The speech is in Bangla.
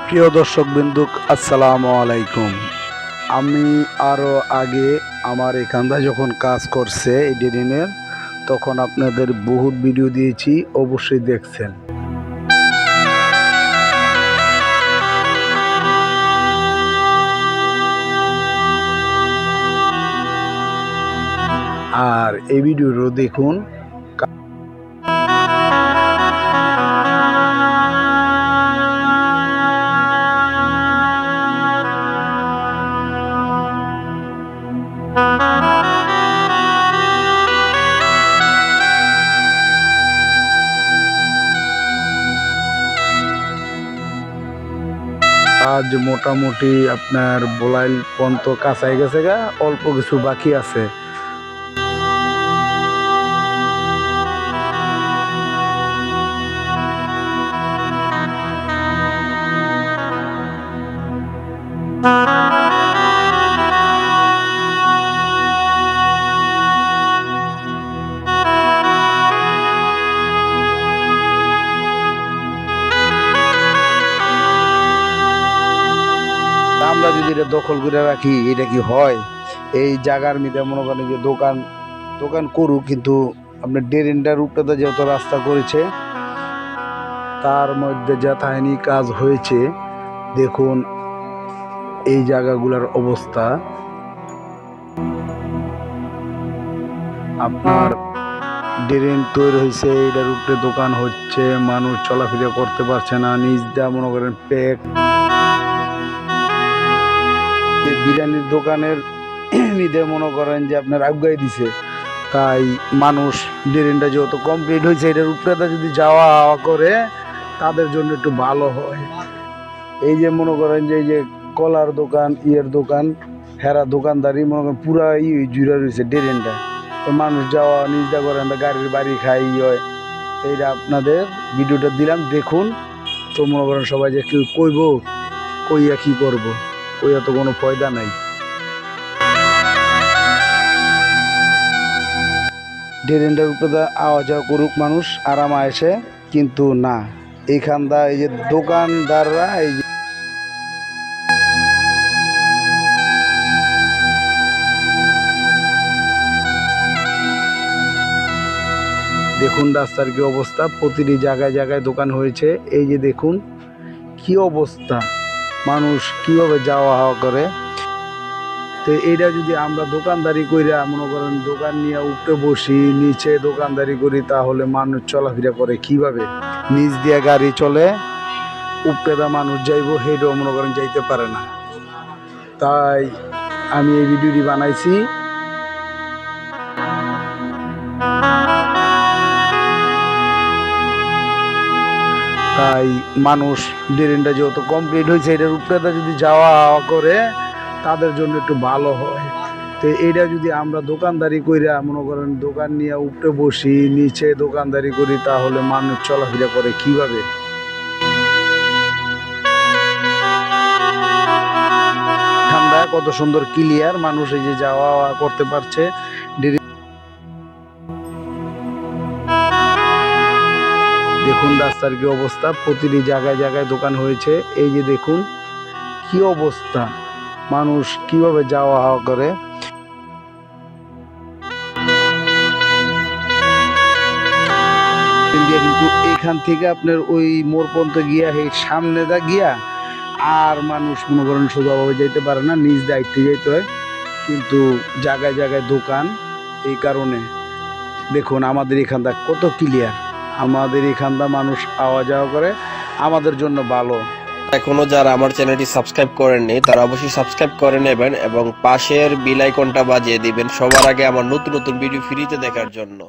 প্রিয় দর্শক বিন্দু, আসসালামু আলাইকুম। আমি আরও আগে আমার এখানটায় যখন কাজ করছে এডিটিংয়ের, তখন আপনাদের বহুত ভিডিও দিয়েছি, অবশ্যই দেখছেন। আর এই ভিডিওটা দেখুন। আজ মোটামুটি আপনার বলাইল পর্যন্ত কাছাই গেছে গা, অল্প কিছু বাকি আছে। আমরা যদি এটা দখল করে রাখি, এটা কি হয়? এই জায়গার মধ্যে মনে করেন যে দোকান দোকান করুক, কিন্তু আপনার ড্রেনটার উপরে যেহেতু রাস্তা করেছে, তার মধ্যে যথায়নি কাজ হয়েছে। দেখুন এই জায়গাগুলোর অবস্থা। আপনার ড্রেন তৈরি হয়েছে, এটার উপরে দোকান হচ্ছে, মানুষ চলাফেরা করতে পারছে না, নিজ দিয়ে মনে করেন প্যাক। বিরিয়ানির দোকানের নিদে মনে করেন যে আপনার আগাই দিছে, তাই মানুষ ড্রেনটা যেহেতু কমপ্লিট হয়েছে, এটার উপরে যদি যাওয়া আওয়া করে তাদের জন্য একটু ভালো হয়। এই যে মনে করেন যে এই যে কলার দোকান, দোকান, হেরা দোকানদারি মনে করেন পুরা জুড়ে রয়েছে ড্রেনটা। তো মানুষ যাওয়া নিজটা করেন, গাড়ির বাড়ি খাই হয়। এইটা আপনাদের ভিডিওটা দিলাম, দেখুন। তো মনে করেন সবাই যে কেউ কইব, কইয়া কি করবো, কইয়া তো কোনো ফায়দা নাই। ড্রেনটার উপরে আওয়া যাওয়া করুক মানুষ আরাম আসে, কিন্তু না, এইখানটা এই যে দোকানদাররা এই যে দেখুন রাস্তার কি অবস্থা, প্রতিটি জায়গায় জায়গায় দোকান হয়েছে। এই যে দেখুন কি অবস্থা, মানুষ কিভাবে যাওয়া হাওয়া করে। তো এইটা যদি আমরা দোকানদারি কইরা মনে করেন দোকান নিয়ে উপরে বসি, নিচে দোকানদারি করি, তাহলে মানুষ চলাফেরা করে কিভাবে? নিচ দিয়ে গাড়ি চলে, উপরে মানুষ যাইব, হেঁটেও মনে করেন যাইতে পারে না। তাই আমি এই ভিডিওটি বানাইছি। তাই মানুষ ড্রেনটা যেহেতু কমপ্লিট হয়েছে, এটার উপরে যদি যাওয়া আওয়া করে তাদের জন্য একটু ভালো হয়। তো এইটা যদি আমরা দোকানদারি কইরা মনে করেন দোকান নিয়ে উপরে বসি, নিচে দোকানদারি করি, তাহলে মানুষ চলাফেরা করে কিভাবে? ঠান্ডা কত সুন্দর ক্লিয়ার, মানুষ এই যে যাওয়া আওয়া করতে পারছে। দেখুন রাস্তার কি অবস্থা, প্রতিটি জায়গায় জায়গায় দোকান হয়েছে। এই যে দেখুন কি অবস্থা, মানুষ কিভাবে যাওয়া আওয়া করে। কিন্তু এখান থেকে আপনার ওই মোড় পর্যন্ত গিয়া, এই সামনে দা গিয়া আর মানুষ মনে করেন সোজাভাবে যাইতে পারে না, নিজ দায়িত্বে যাইতে হয়। কিন্তু জায়গায় জায়গায় দোকান, এই কারণে দেখুন আমাদের এখানটা কত ক্লিয়ার। আমাদের এখানটা মানুষ আওয়া যাওয়া করে, আমাদের জন্য ভালো। এখনো যারা আমার চ্যানেলটি সাবস্ক্রাইব করেননি তারা অবশ্যই সাবস্ক্রাইব করে নেবেন এবং পাশের বেল আইকনটা বাজিয়ে দিবেন সবার আগে আমার নতুন নতুন ভিডিও ফ্রিতে দেখার জন্য।